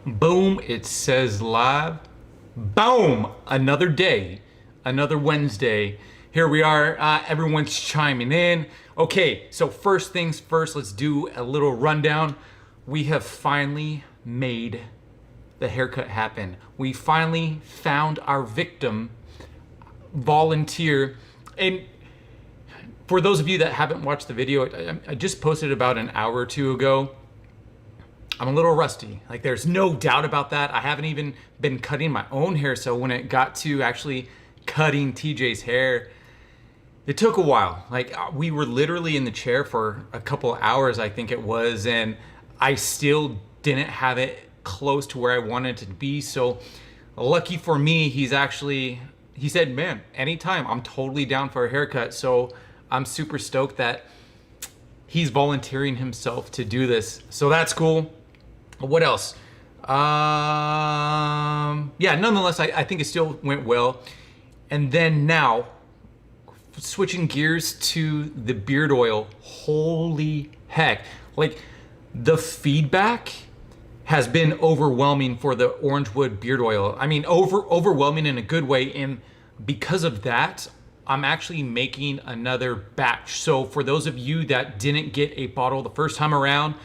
Boom, it says live. Boom, another day, another Wednesday. Here we are, everyone's chiming in. Okay, so first things first, let's do a little rundown. We have finally made the haircut happen. We finally found our victim, volunteer. And for those of you that haven't watched the video, I just posted about an hour or two ago. I'm a little rusty. Like, there's no doubt about that. I haven't even been cutting my own hair. So when it got to actually cutting TJ's hair, it took a while. Like, we were literally in the chair for a couple hours, I think it was, and I still didn't have it close to where I wanted it to be. So lucky for me, he said, man, anytime, I'm totally down for a haircut. So I'm super stoked that he's volunteering himself to do this. So that's cool. What else? Yeah, nonetheless, I think it still went well. And then now, switching gears to the beard oil. Holy heck. Like, the feedback has been overwhelming for the Orangewood beard oil. I mean, overwhelming in a good way. And because of that, I'm actually making another batch. So for those of you that didn't get a bottle the first time around,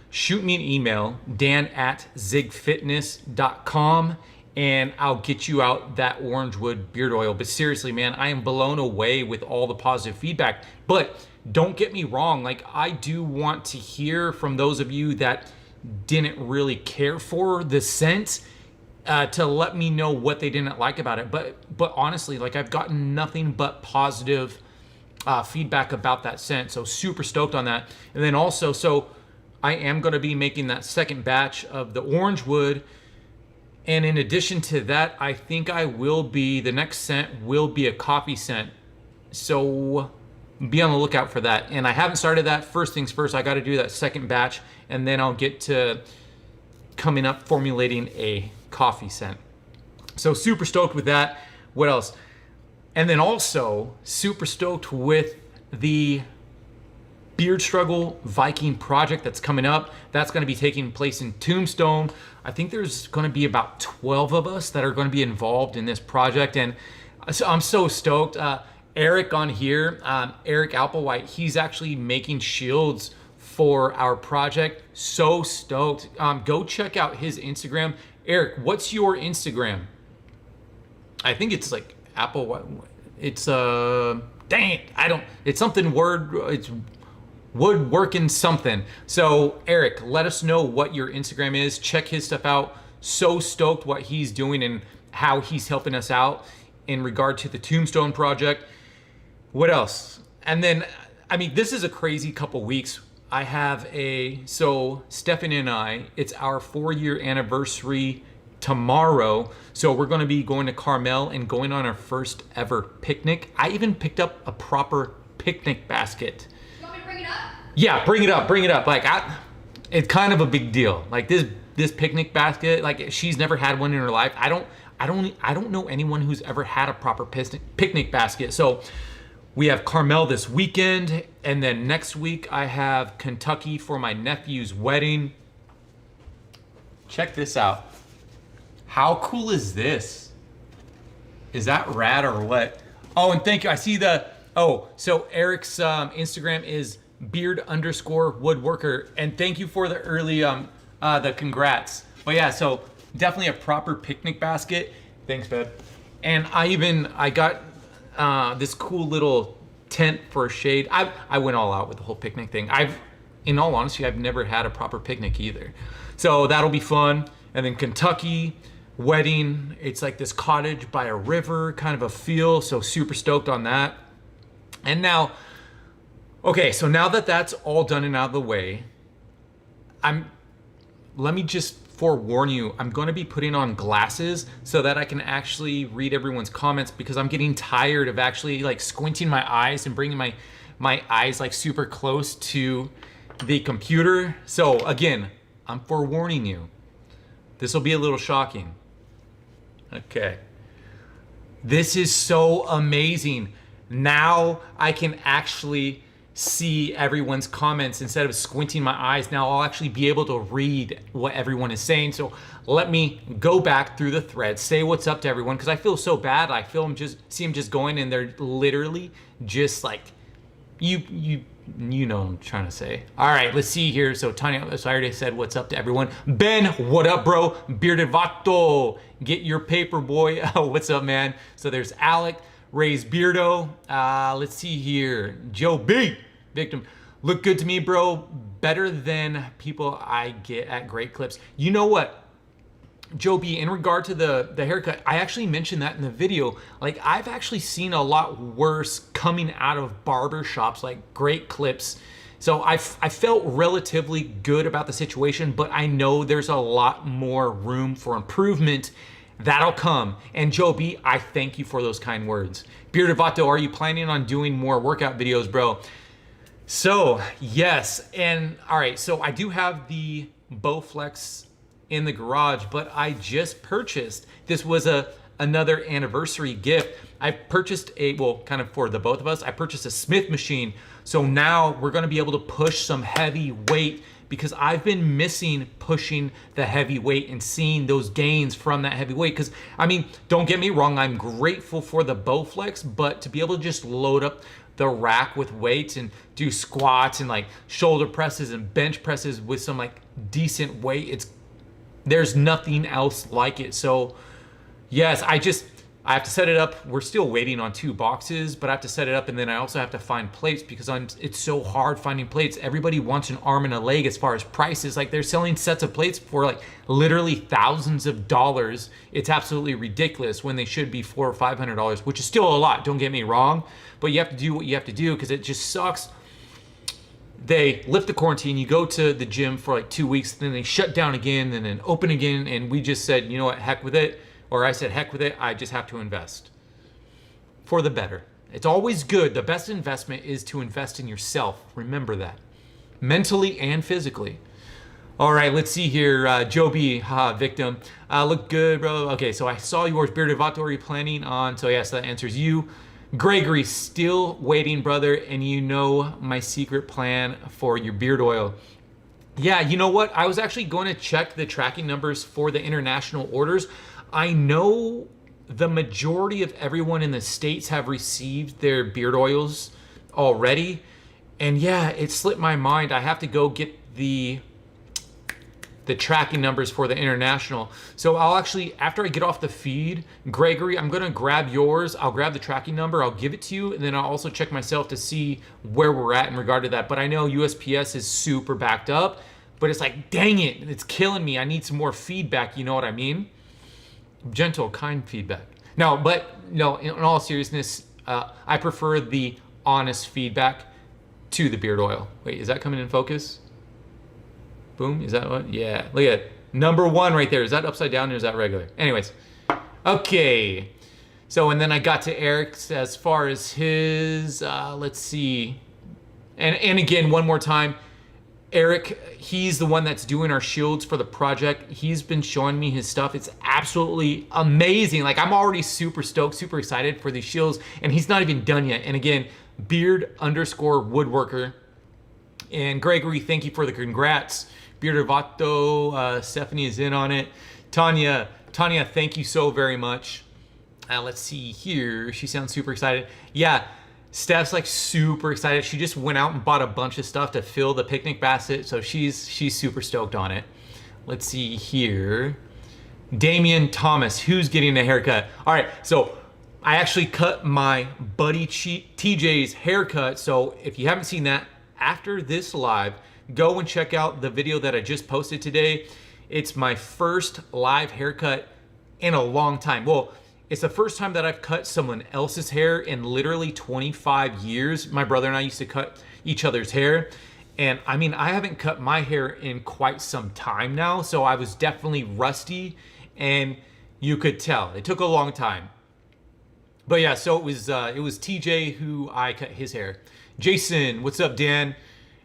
shoot me an email, dan@zigfitness.com, and I'll get you out that Orangewood beard oil. But seriously, man, I am blown away with all the positive feedback. But don't get me wrong, like, I do want to hear from those of you that didn't really care for the scent, to let me know what they didn't like about it. But honestly, like, I've gotten nothing but positive feedback about that scent. So super stoked on that. And then also, so I am going to be making that second batch of the Orangewood. And in addition to that, I think the next scent will be a coffee scent. So be on the lookout for that. And I haven't started that. First things first, I got to do that second batch, and then I'll get to coming up formulating a coffee scent. So super stoked with that. What else? And then also super stoked with the Beard Struggle Viking project that's coming up. That's going to be taking place in Tombstone. I think there's going to be about 12 of us that are going to be involved in this project, and so I'm so stoked. Eric on here, Eric Applewhite, he's actually making shields for our project. So stoked. Go check out his Instagram. Eric, what's your Instagram? I think it's like Applewhite. It's dang it, it's something it's woodworking something. So Eric, let us know what your Instagram is. Check his stuff out. So stoked what he's doing and how he's helping us out in regard to the Tombstone project. What else? And then, I mean, this is a crazy couple weeks. So Stephanie and I, it's our 4-year anniversary tomorrow. So we're going to be going to Carmel and going on our first ever picnic. I even picked up a proper picnic basket. Bring it up? Yeah, bring it up. Like, it's kind of a big deal. Like, this picnic basket, like, she's never had one in her life. I don't know anyone who's ever had a proper picnic basket. So we have Carmel this weekend, and then next week I have Kentucky for my nephew's wedding. Check this out. How cool is this? Is that rad or what? Oh, and thank you. I see so Eric's Instagram is beard_woodworker, and thank you for the early the congrats. But yeah, so definitely a proper picnic basket. Thanks, babe. And I got this cool little tent for shade. I went all out with the whole picnic thing. In all honesty, I've never had a proper picnic either. So that'll be fun. And then Kentucky wedding, it's like this cottage by a river kind of a feel. So super stoked on that. And now, okay, so now that that's all done and out of the way, let me just forewarn you, I'm going to be putting on glasses so that I can actually read everyone's comments, because I'm getting tired of actually like squinting my eyes and bringing my eyes like super close to the computer. So again, I'm forewarning you. This will be a little shocking. Okay. This is so amazing. Now I can actually see everyone's comments instead of squinting my eyes. Now I'll actually be able to read what everyone is saying. So let me go back through the thread, say what's up to everyone, because I feel so bad. I feel see them just going, and they're literally just like, you know what I'm trying to say. All right, let's see here. So Tanya, so I already said what's up to everyone. Ben, what up, bro? Bearded Vato, get your paper, boy. Oh, what's up, man? So there's Alec, Ray's Beardo. Let's see here. Joe B, Victim. Look good to me, bro. Better than people I get at Great Clips. You know what? Joe B, in regard to the haircut, I actually mentioned that in the video. Like, I've actually seen a lot worse coming out of barber shops like Great Clips. So I felt relatively good about the situation, but I know there's a lot more room for improvement. That'll come. And Joe B, I thank you for those kind words. Bearded Vato, are you planning on doing more workout videos, bro? So yes, and all right, so I do have the Bowflex in the garage, but I just purchased, this was another anniversary gift. I purchased well, kind of for the both of us, I purchased a Smith machine. So now we're gonna be able to push some heavy weight, because I've been missing pushing the heavy weight and seeing those gains from that heavy weight. Because I mean, don't get me wrong, I'm grateful for the Bowflex, but to be able to just load up the rack with weights and do squats and like shoulder presses and bench presses with some like decent weight, there's nothing else like it. So yes, I have to set it up. We're still waiting on 2 boxes, but I have to set it up, and then I also have to find plates, because it's so hard finding plates. Everybody wants an arm and a leg as far as prices. Like, they're selling sets of plates for like literally thousands of dollars. It's absolutely ridiculous when they should be $400 or $500, which is still a lot, don't get me wrong, but you have to do what you have to do, because it just sucks. They lift the quarantine, you go to the gym for like 2 weeks, then they shut down again, and then open again, and we just said, you know what, heck with it. Or I said, heck with it, I just have to invest for the better. It's always good. The best investment is to invest in yourself. Remember that. Mentally and physically. All right, let's see here. Joe B, Victim. Look good, bro. Okay, so I saw yours, Bearded Vato. Are you planning on? So yes, that answers you. Gregory, still waiting, brother. And you know my secret plan for your beard oil. Yeah, you know what? I was actually going to check the tracking numbers for the international orders. I know the majority of everyone in the States have received their beard oils already. And yeah, it slipped my mind. I have to go get the tracking numbers for the international. So I'll actually, after I get off the feed, Gregory, I'm gonna grab yours. I'll grab the tracking number, I'll give it to you, and then I'll also check myself to see where we're at in regard to that. But I know USPS is super backed up, but it's like, dang it, it's killing me. I need some more feedback, you know what I mean? Gentle, kind feedback. No, but no, in all seriousness, I prefer the honest feedback to the beard oil. Wait, is that coming in focus? Boom, is that what? Yeah, look at it. Number 1 right there. Is that upside down or is that regular? Anyways, okay. So, and then I got to Eric's as far as his, let's see. And again, one more time, Eric, he's the one that's doing our shields for the project. He's been showing me his stuff. It's absolutely amazing. Like, I'm already super stoked, super excited for these shields, and he's not even done yet. And again, beard_woodworker. And Gregory, thank you for the congrats. Bearded Vato, Stephanie is in on it. Tanya, thank you so very much. Let's see here. She sounds super excited. Yeah. Steph's like super excited. She just went out and bought a bunch of stuff to fill the picnic basket, so she's super stoked on it. Let's see here. Damian Thomas, who's getting a haircut? All right, so I actually cut my buddy TJ's haircut, so if you haven't seen that, after this live, go and check out the video that I just posted today. It's my first live haircut in a long time. Well, it's the first time that I've cut someone else's hair in literally 25 years. My brother and I used to cut each other's hair. And I mean, I haven't cut my hair in quite some time now. So I was definitely rusty, and you could tell. It took a long time. But yeah, so it was TJ who I cut his hair. Jason, what's up, Dan?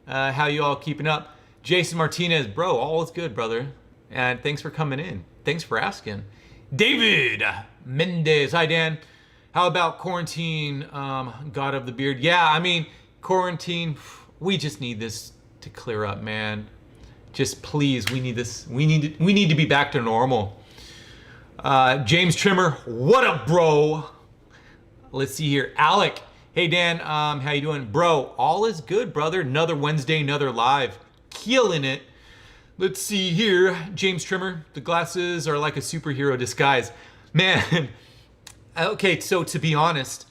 How you all keeping up? Jason Martinez, bro, all is good, brother. And thanks for coming in. Thanks for asking. David Mendez, hi Dan. How about quarantine, God of the Beard? Yeah, I mean, quarantine, we just need this to clear up, man. Just please, we need this. We need to be back to normal. James Trimmer, what up, bro? Let's see here. Alec, hey Dan, how you doing? Bro, all is good, brother. Another Wednesday, another live. Killing it. Let's see here. James Trimmer, the glasses are like a superhero disguise. Man, okay, so to be honest,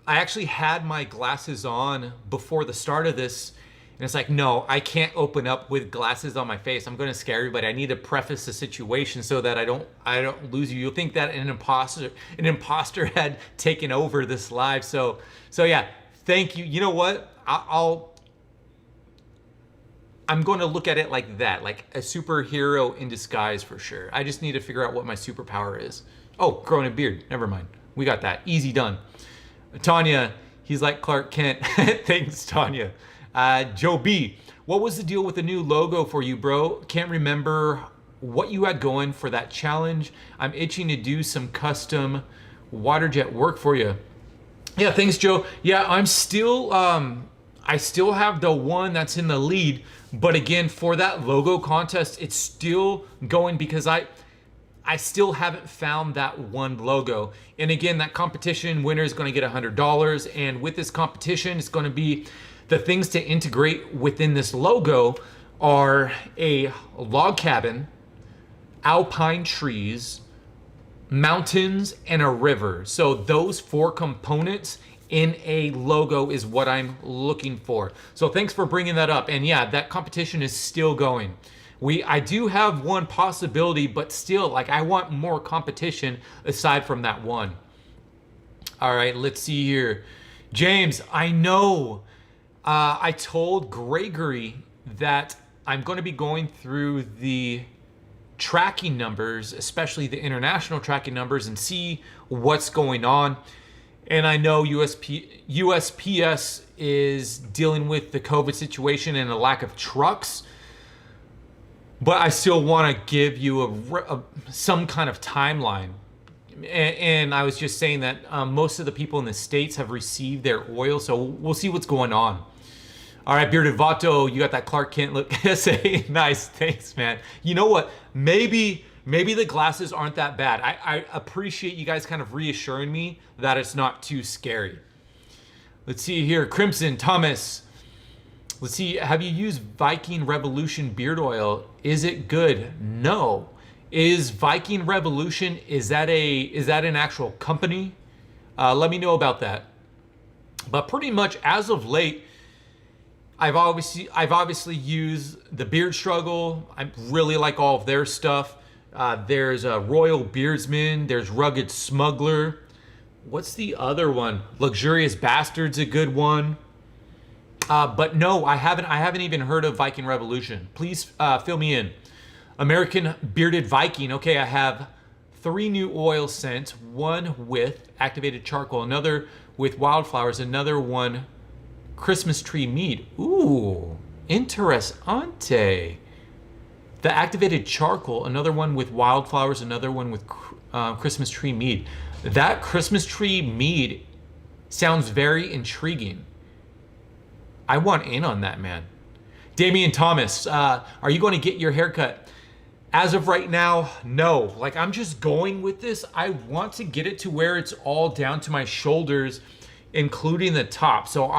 I actually had my glasses on before the start of this, and it's like, no, I can't open up with glasses on my face. I'm going to scare everybody. I need to preface the situation so that I don't lose you. You'll think that an imposter had taken over this live. So yeah, thank you. You know what? I'm going to look at it like that, like a superhero in disguise for sure. I just need to figure out what my superpower is. Oh, growing a beard. Never mind. We got that. Easy done. Tanya, he's like Clark Kent. Thanks, Tanya. Joe B, what was the deal with the new logo for you, bro? Can't remember what you had going for that challenge. I'm itching to do some custom water jet work for you. Yeah, thanks, Joe. Yeah, I'm still, I still have the one that's in the lead, but again, for that logo contest, it's still going because I still haven't found that one logo. And again, that competition winner is going to get $100. And with this competition, it's going to be the things to integrate within this logo are a log cabin, alpine trees, mountains, and a river. So those 4 components in a logo is what I'm looking for. So thanks for bringing that up. And yeah, that competition is still going. I do have one possibility, but still, like, I want more competition aside from that one. All right, let's see here. James, I know I told Gregory that I'm going to be going through the tracking numbers, especially the international tracking numbers, and see what's going on. And I know USPS is dealing with the COVID situation and a lack of trucks. But I still want to give you some kind of timeline. And I was just saying that most of the people in the States have received their oil, so we'll see what's going on. All right, Bearded Vato, you got that Clark Kent look. Say, nice, thanks, man. You know what? Maybe the glasses aren't that bad. I appreciate you guys kind of reassuring me that it's not too scary. Let's see here, Crimson, Thomas. Let's see, have you used Viking Revolution beard oil? Is it good? No. Is Viking Revolution, is that an actual company? Let me know about that. But pretty much as of late, I've obviously used the Beard Struggle. I really like all of their stuff. There's Royal Beardsman. There's Rugged Smuggler. What's the other one? Luxurious Bastard's a good one. But no, I haven't even heard of Viking Revolution. Please fill me in. American Bearded Viking. Okay, I have 3 new oil scents. One with activated charcoal, another with wildflowers, another one Christmas tree mead. Ooh, interessante. The activated charcoal, another one with wildflowers, another one with Christmas tree mead. That Christmas tree mead sounds very intriguing. I want in on that, man. Damian Thomas, are you going to get your haircut? As of right now, no. Like, I'm just going with this. I want to get it to where it's all down to my shoulders, including the top. So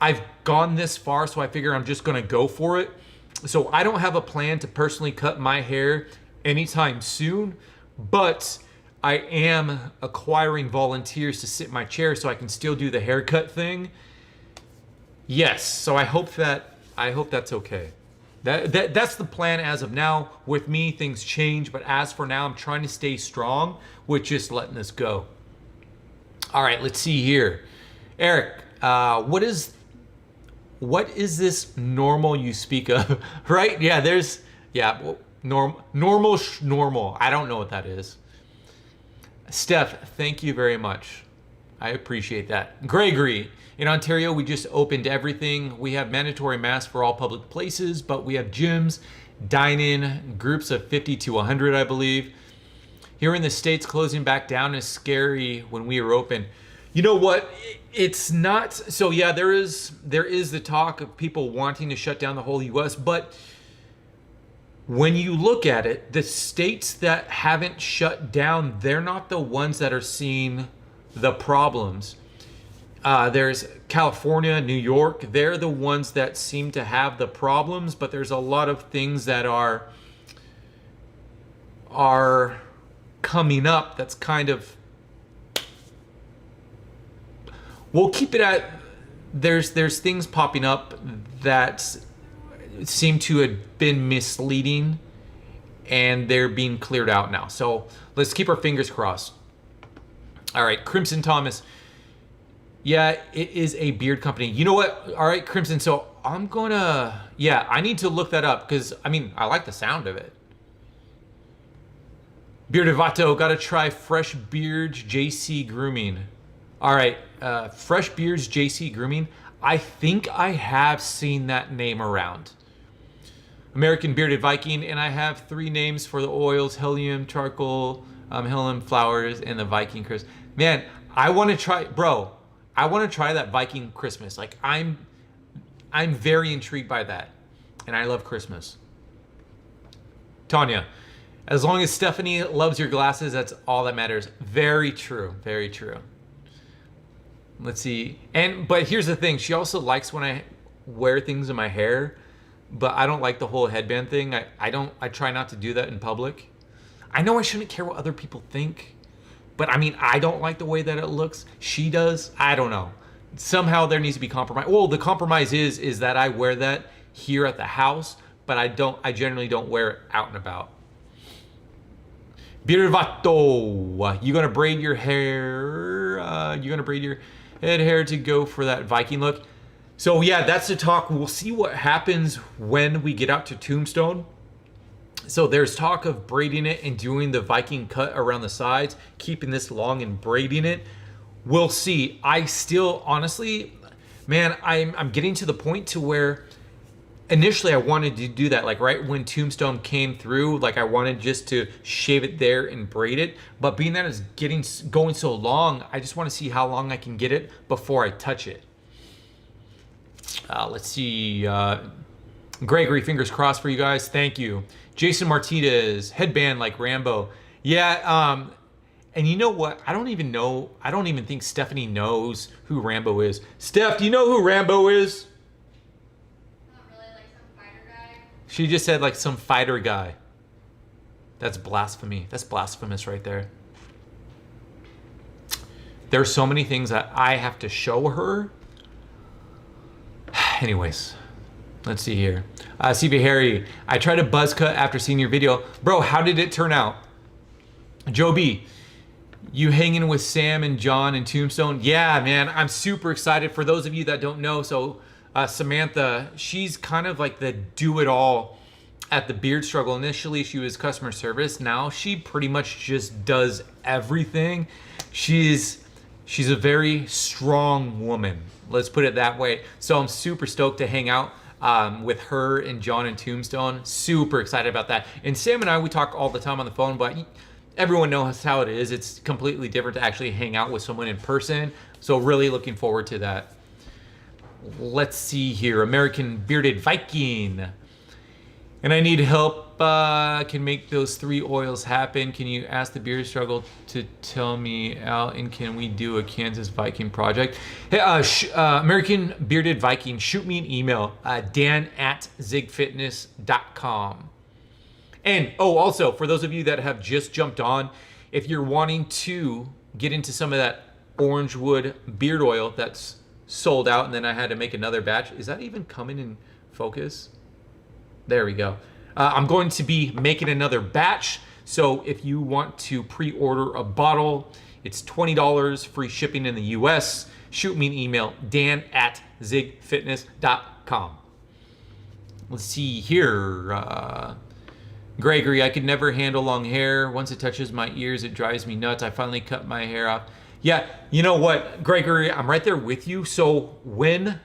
I've gone this far, so I figure I'm just going to go for it. So I don't have a plan to personally cut my hair anytime soon, but I am acquiring volunteers to sit in my chair so I can still do the haircut thing. Yes, so I hope that's okay. That's the plan as of now. With me, things change, but as for now, I'm trying to stay strong with just letting this go. All right, let's see here. Eric, what is this normal you speak of? Right? Yeah, normal. I don't know what that is. Steph, thank you very much. I appreciate that. Gregory, in Ontario, we just opened everything. We have mandatory masks for all public places, but we have gyms, dine-in, groups of 50 to 100, I believe. Here in the States, closing back down is scary when we are open. You know what? It's not. So yeah, there is the talk of people wanting to shut down the whole U.S., but when you look at it, the states that haven't shut down, they're not the ones that are seeing the problems. There's California, New York. They're the ones that seem to have the problems, but there's a lot of things that are coming up that's kind of, we'll keep it at, there's things popping up that seem to have been misleading, and they're being cleared out now. So let's keep our fingers crossed. All right, Crimson Thomas. Yeah, it is a beard company. You know what? All right, Crimson. So I'm gonna, yeah, I need to look that up because, I mean, I like the sound of it. Bearded Vato, gotta try Fresh Beards JC Grooming. All right, Fresh Beards JC Grooming. I think I have seen that name around. American Bearded Viking, and I have 3 names for the oils: Helium, Charcoal, Helium Flowers, and the Viking Christmas. Man, I want to try, bro. I want to try that Viking Christmas. Like, I'm very intrigued by that, and I love Christmas. Tanya, as long as Stephanie loves your glasses, that's all that matters. Very true, very true. Let's see. But here's the thing. She also likes when I wear things in my hair, but I don't like the whole headband thing. I try not to do that in public. I know I shouldn't care what other people think, but I mean, I don't like the way that it looks. She does. I don't know. Somehow there needs to be compromise. Well, the compromise is that I wear that here at the house, but I generally don't wear it out and about. Birvato, you gonna braid your hair? You gonna braid your head hair to go for that Viking look? So yeah, that's the talk. We'll see what happens when we get out to Tombstone. So there's talk of braiding it and doing the Viking cut around the sides, keeping this long and braiding it. We'll see. I still, honestly, man, I'm getting to the point to where initially I wanted to do that, like right when Tombstone came through, like I wanted just to shave it there and braid it. But being that it's going so long, I just want to see how long I can get it before I touch it. Let's see. Gregory, fingers crossed for you guys. Thank you. Jason Martinez, headband like Rambo. Yeah, and you know what? I don't even think Stephanie knows who Rambo is. Steph, do you know who Rambo is? Not really, like some fighter guy. She just said like some fighter guy. That's blasphemy. That's blasphemous right there. There's so many things that I have to show her. Anyways, let's see here. CV Harry, I tried a buzz cut after seeing your video. Bro, how did it turn out? Joe B, you hanging with Sam and John in Tombstone? Yeah, man, I'm super excited. For those of you that don't know, so Samantha, she's kind of like the do-it-all at the Beard Struggle. Initially, she was customer service. Now she pretty much just does everything. She's a very strong woman. Let's put it that way. So I'm super stoked to hang out with her and John and Tombstone. Super excited about that. And Sam and I, we talk all the time on the phone, but everyone knows how it is. It's completely different to actually hang out with someone in person. So really looking forward to that. Let's see here. American Bearded Viking. And I need help. Can make those 3 oils happen. Can you ask the Beard Struggle to tell me out? And can we do a Kansas Viking project? Hey, American Bearded Viking, shoot me an email. dan@zigfitness.com. And also for those of you that have just jumped on, if you're wanting to get into some of that orange wood beard oil that's sold out, and then I had to make another batch. Is that even coming in focus? There we go. I'm going to be making another batch. So if you want to pre-order a bottle, it's $20, free shipping in the US. Shoot me an email, dan@zigfitness.com. Let's see here. Gregory, I could never handle long hair. Once it touches my ears, it drives me nuts. I finally cut my hair off. Yeah, you know what, Gregory, I'm right there with you. So when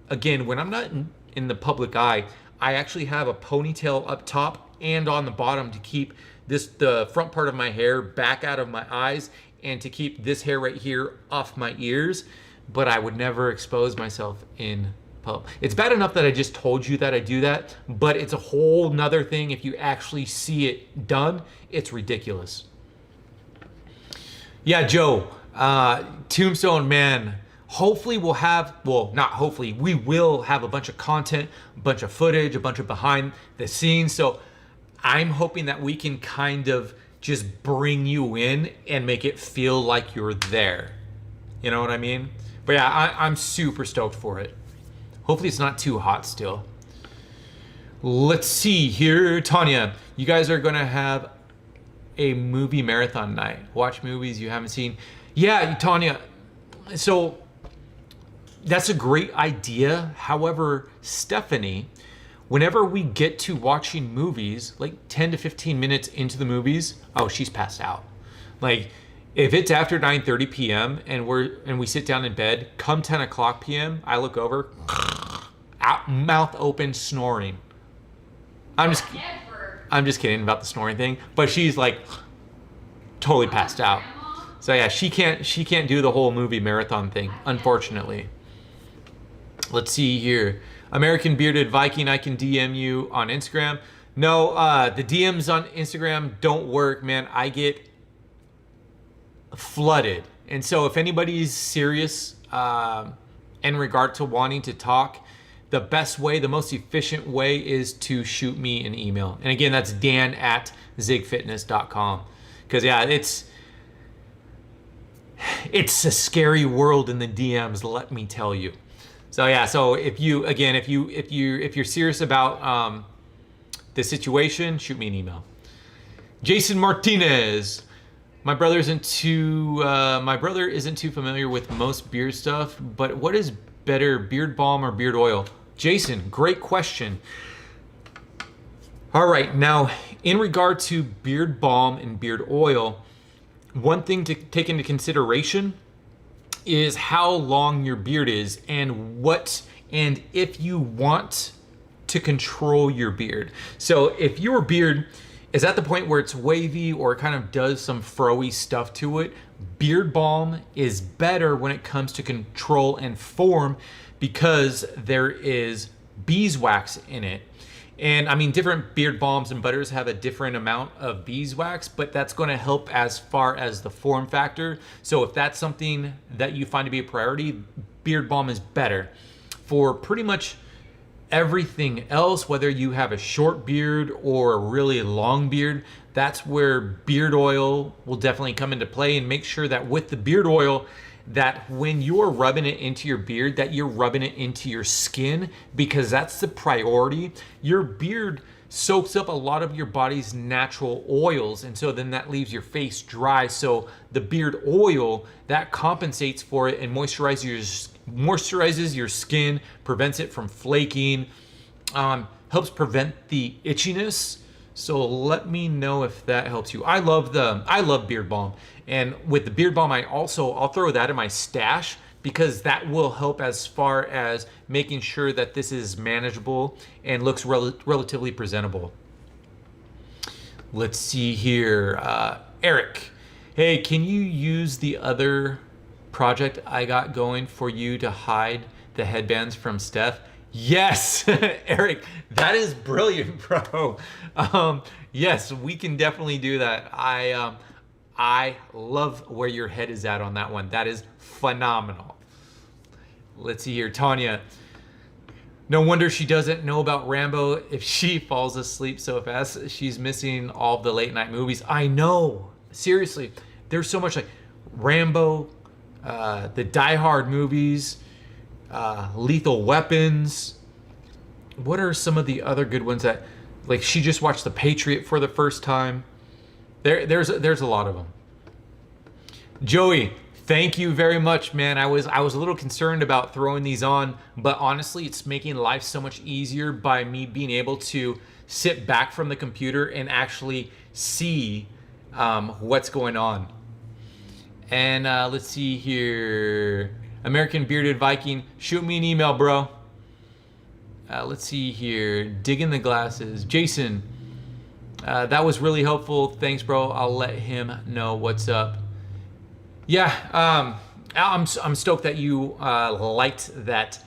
I'm not in the public eye, I actually have a ponytail up top and on the bottom to keep the front part of my hair back out of my eyes and to keep this hair right here off my ears, but I would never expose myself in public. It's bad enough that I just told you that I do that, but it's a whole nother thing if you actually see it done. It's ridiculous. Yeah, Joe, Tombstone, man, hopefully we'll have, well, not hopefully, we will have a bunch of content, a bunch of footage, a bunch of behind the scenes. So I'm hoping that we can kind of just bring you in and make it feel like you're there. You know what I mean? But yeah, I'm super stoked for it. Hopefully it's not too hot still. Let's see here, Tanya. You guys are gonna have a movie marathon night. Watch movies you haven't seen. Yeah, Tanya. So that's a great idea. However, Stephanie, whenever we get to watching movies, like 10 to 15 minutes into the movies, oh, she's passed out. Like, if it's after 9:30 p.m. and we sit down in bed, come 10 o'clock p.m., I look over, out, mouth open, snoring. I'm just kidding about the snoring thing, but she's like totally passed out. So yeah, she can't do the whole movie marathon thing, unfortunately. Let's see here. American Bearded Viking, I can DM you on Instagram. No, the DMs on Instagram don't work, man. I get flooded. And so if anybody's serious in regard to wanting to talk, the best way, the most efficient way is to shoot me an email. And again, that's dan@zigfitness.com. Because yeah, it's a scary world in the DMs, let me tell you. So yeah, so if you're serious about the situation, shoot me an email. Jason Martinez. My brother isn't too familiar with most beard stuff, but what is better, beard balm or beard oil? Jason, great question. All right, now in regard to beard balm and beard oil, one thing to take into consideration is how long your beard is and if you want to control your beard. So if your beard is at the point where it's wavy or it kind of does some fro-y stuff to it, beard balm is better when it comes to control and form because there is beeswax in it. And I mean, different beard balms and butters have a different amount of beeswax, but that's going to help as far as the form factor. So if that's something that you find to be a priority, beard balm is better. For pretty much everything else, whether you have a short beard or a really long beard, that's where beard oil will definitely come into play. And make sure that with the beard oil, that when you're rubbing it into your beard, that you're rubbing it into your skin, because that's the priority. Your beard soaks up a lot of your body's natural oils, and so then that leaves your face dry. So the beard oil, that compensates for it and moisturizes your skin, prevents it from flaking, helps prevent the itchiness. So let me know if that helps you. I love beard balm. And with the beard balm, I'll throw that in my stash because that will help as far as making sure that this is manageable and looks relatively presentable. Let's see here. Eric, hey, can you use the other project I got going for you to hide the headbands from Steph? Yes, Eric, that is brilliant, bro. Yes, we can definitely do that. I love where your head is at on that one. That is phenomenal. Let's see here, Tanya. No wonder she doesn't know about Rambo if she falls asleep so fast. She's missing all of the late night movies. I know, seriously. There's so much like Rambo, the Die Hard movies, Lethal Weapons. What are some of the other good ones that, like, she just watched The Patriot for the first time? There's a lot of them. Joey, thank you very much, man. I was a little concerned about throwing these on, but honestly, it's making life so much easier by me being able to sit back from the computer and actually see what's going on. And let's see here. American Bearded Viking, shoot me an email, bro. Let's see here. Digging the glasses. Jason, that was really helpful. Thanks, bro. I'll let him know what's up. Yeah, I'm stoked that you liked that.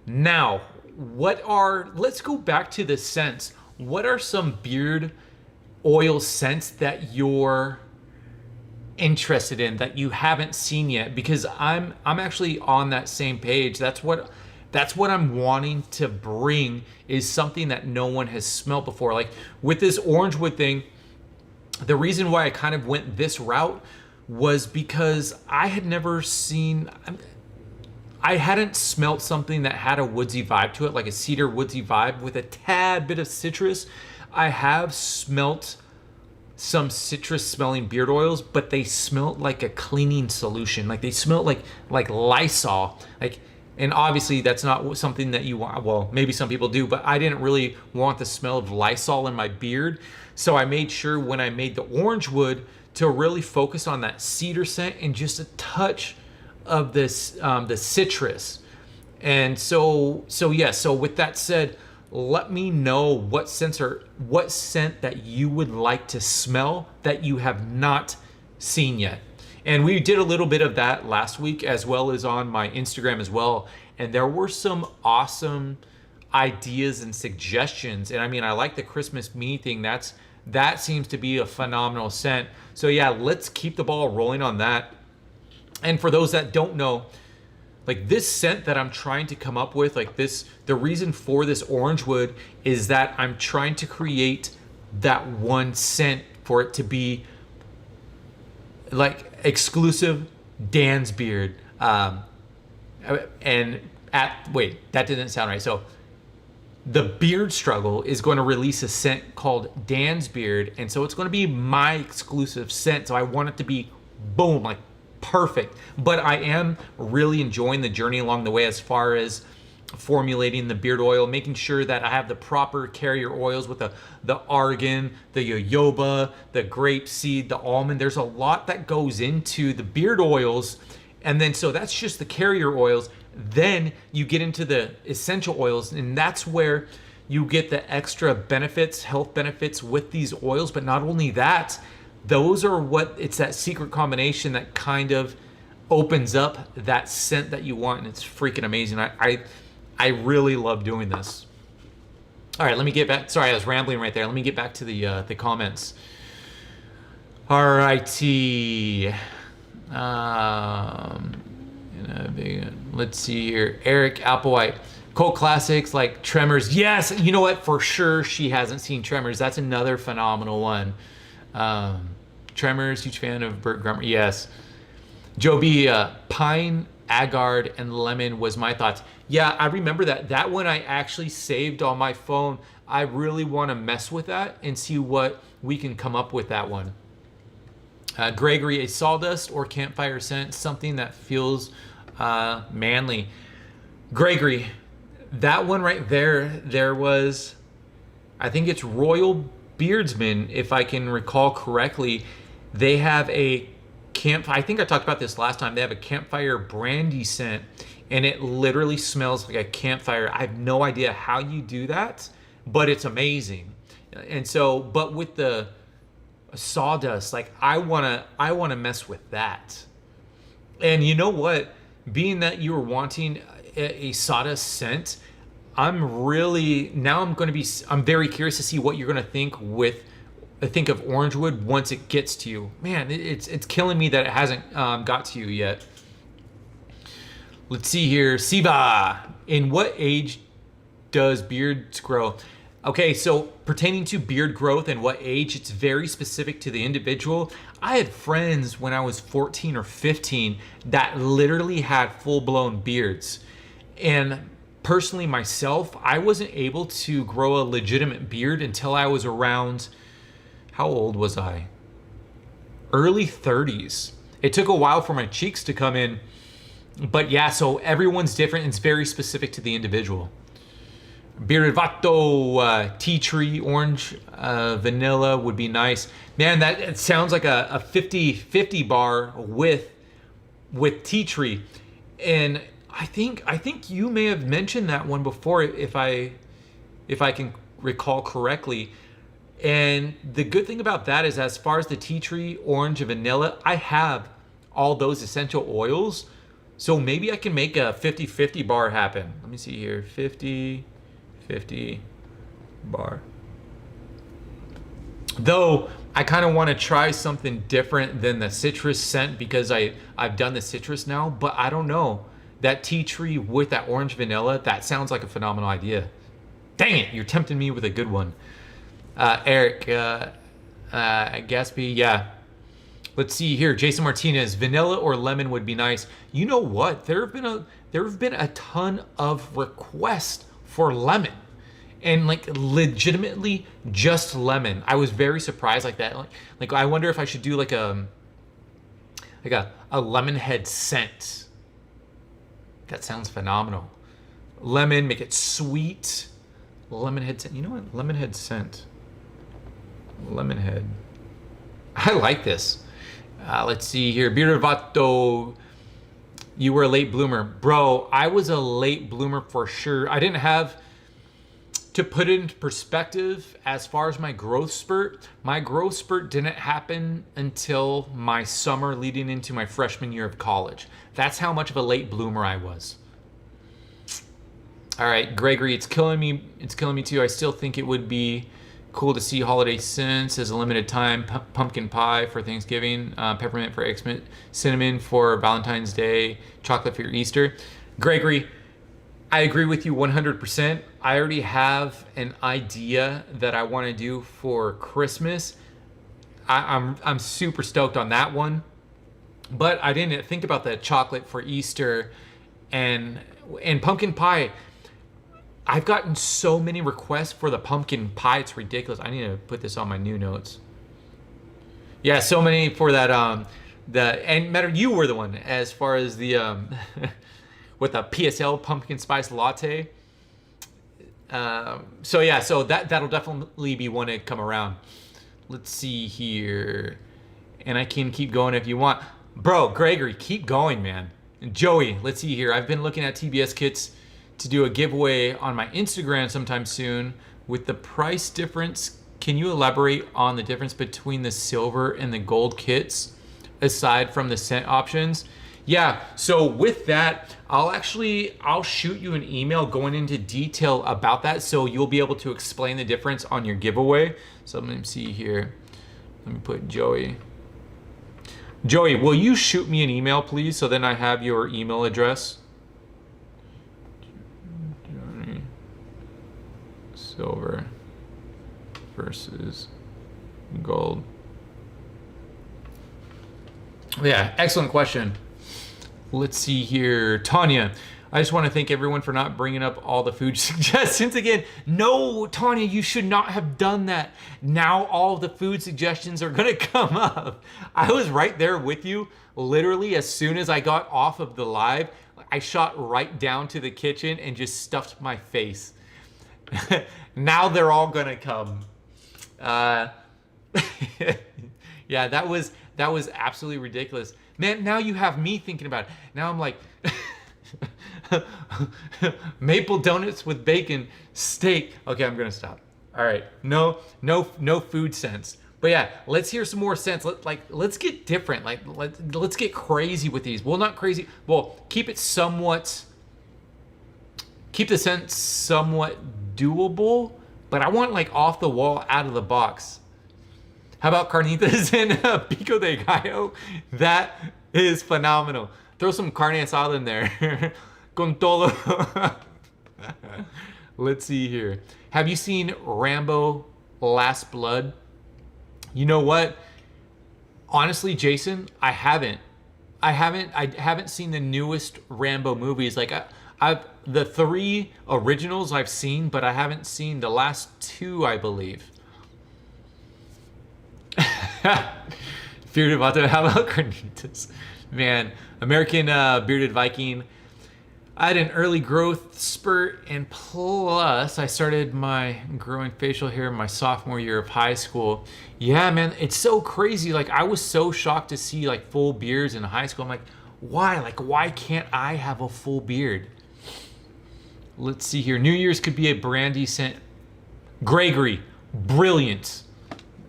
Now, let's go back to the scents. What are some beard oil scents that you're interested in that you haven't seen yet? Because I'm actually on that same page. That's what I'm wanting to bring, is something that no one has smelled before. Like with this orange wood thing, the reason why I kind of went this route was because I hadn't smelt something that had a woodsy vibe to it, like a cedar woodsy vibe with a tad bit of citrus. I have smelt some citrus smelling beard oils, but they smelt like a cleaning solution. Like they smelt like Lysol. Like, and obviously that's not something that you want. Well, maybe some people do, but I didn't really want the smell of Lysol in my beard. So I made sure when I made the orange wood to really focus on that cedar scent and just a touch of this the citrus. And so yeah, so with that said, let me know what scent that you would like to smell that you have not seen yet. And we did a little bit of that last week, as well as on my Instagram as well. And there were some awesome ideas and suggestions. And I mean, I like the Christmas me thing. That seems to be a phenomenal scent. So yeah, let's keep the ball rolling on that. And for those that don't know, like this scent that I'm trying to come up with, like this, the reason for this orange wood is that I'm trying to create that one scent for it to be like exclusive Dan's beard. And wait, that didn't sound right. So the Beard Struggle is going to release a scent called Dan's Beard. And so it's going to be my exclusive scent. So I want it to be boom, like perfect. But I am really enjoying the journey along the way as far as formulating the beard oil, making sure that I have the proper carrier oils with the argan, the jojoba, the grapeseed, the almond. There's a lot that goes into the beard oils. And then so that's just the carrier oils. Then you get into the essential oils, and that's where you get the extra benefits, health benefits with these oils. But not only that, it's that secret combination that kind of opens up that scent that you want, and it's freaking amazing. I really love doing this. All right, let me get back. Sorry, I was rambling right there. Let me get back to the comments. All righty. Let's see here. Eric Applewhite. Cult classics like Tremors. Yes, you know what? For sure, she hasn't seen Tremors. That's another phenomenal one. Tremors, huge fan of Burt Grummer. Yes. Joe B. Pine, Agard, and Lemon was my thoughts. Yeah, I remember that. That one I actually saved on my phone. I really want to mess with that and see what we can come up with that one. Gregory, a sawdust or campfire scent, something that feels manly. Gregory, that one right there was, I think it's Royal Beardsman, if I can recall correctly. They have a I think I talked about this last time. They have a campfire brandy scent, and it literally smells like a campfire. I have no idea how you do that, but it's amazing. And so, but with the sawdust, like I wanna mess with that. And you know what? Being that you were wanting a sawdust scent, I'm very curious to see what you're gonna think of orange wood once it gets to you. Man, it's killing me that it hasn't got to you yet. Let's see here. Siva, in what age does beards grow? Okay, so pertaining to beard growth and what age, it's very specific to the individual. I had friends when I was 14 or 15 that literally had full-blown beards. And personally myself, I wasn't able to grow a legitimate beard until I was around, how old was I? Early 30s. It took a while for my cheeks to come in. But yeah, so everyone's different. It's very specific to the individual. Bearded Vato, tea tree, orange, vanilla would be nice. Man, it sounds like a 50-50 bar with tea tree. And I think you may have mentioned that one before, if I can recall correctly. And the good thing about that is, as far as the tea tree, orange, and vanilla, I have all those essential oils. So maybe I can make a 50-50 bar happen. Let me see here. 50-50 bar. Though I kind of want to try something different than the citrus scent because I've done the citrus now, but I don't know. That tea tree with that orange vanilla, that sounds like a phenomenal idea. Dang it, you're tempting me with a good one. Eric, Gatsby, yeah. Let's see here. Jason Martinez, vanilla or lemon would be nice. You know what? There have been a ton of requests for lemon. And like legitimately just lemon. I was very surprised like that. Like I wonder if I should do like a lemon head scent. That sounds phenomenal. Lemon, make it sweet. Lemon head scent. You know what? Lemon head scent. Lemon head. I like this. Let's see here. Bearded Vato, you were a late bloomer. Bro, I was a late bloomer for sure. I didn't have, to put it into perspective, as far as my growth spurt didn't happen until my summer leading into my freshman year of college. That's how much of a late bloomer I was. All right, Gregory, it's killing me. It's killing me too. I still think it would be cool to see holiday scents as a limited time. Pumpkin pie for Thanksgiving, peppermint for Xmas, cinnamon for Valentine's Day, chocolate for your Easter. Gregory, I agree with you 100%. I already have an idea that I want to do for Christmas. I'm super stoked on that one. But I didn't think about the chocolate for Easter and pumpkin pie. I've gotten so many requests for the pumpkin pie. It's ridiculous. I need to put this on my new notes. Yeah, so many for that. And matter, you were the one as far as the with the PSL pumpkin spice latte. So yeah, so that'll definitely be one to come around. Let's see here, and I can keep going if you want, bro. Gregory, keep going, man. And Joey, let's see here. I've been looking at TBS kits to do a giveaway on my Instagram sometime soon. With the price difference, can you elaborate on the difference between the silver and the gold kits aside from the scent options? Yeah, so with that, I'll shoot you an email going into detail about that so you'll be able to explain the difference on your giveaway. So let me see here. Let me put Joey. Joey, will you shoot me an email, please, so then I have your email address? Silver versus gold. Yeah, excellent question. Let's see here. Tanya, I just want to thank everyone for not bringing up all the food suggestions again. No, Tanya, you should not have done that. Now all the food suggestions are going to come up. I was right there with you. Literally, as soon as I got off of the live, I shot right down to the kitchen and just stuffed my face. Now they're all going to come. Yeah, that was absolutely ridiculous. Man, now you have me thinking about it. Now I'm like, maple donuts with bacon, steak. Okay, I'm gonna stop. All right, no food sense. But yeah, let's hear some more sense. Let's get different. Like let's get crazy with these. Well, not crazy. Well, keep the sense somewhat doable. But I want like off the wall, out of the box. How about carnitas and pico de gallo? That is phenomenal. Throw some carne asada in there. Con todo. Let's see here. Have you seen Rambo Last Blood? You know what? Honestly, Jason, I haven't seen the newest Rambo movies. Like I've the 3 originals I've seen, but I haven't seen the last 2, I believe. Bearded Vato, how about carnitas? Man, American Bearded Viking. I had an early growth spurt, and plus I started my growing facial hair in my sophomore year of high school. Yeah, man, it's so crazy. Like I was so shocked to see like full beards in high school. I'm like, why? Like, why can't I have a full beard? Let's see here. New Year's could be a brandy scent. Gregory, brilliant.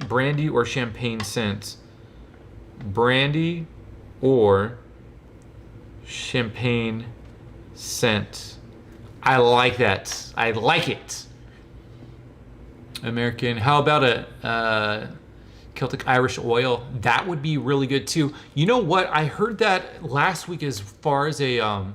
Brandy or champagne scent? Brandy or champagne scent. I like that. I like it. American. How about a Celtic Irish oil? That would be really good too. You know what? I heard that last week as far as a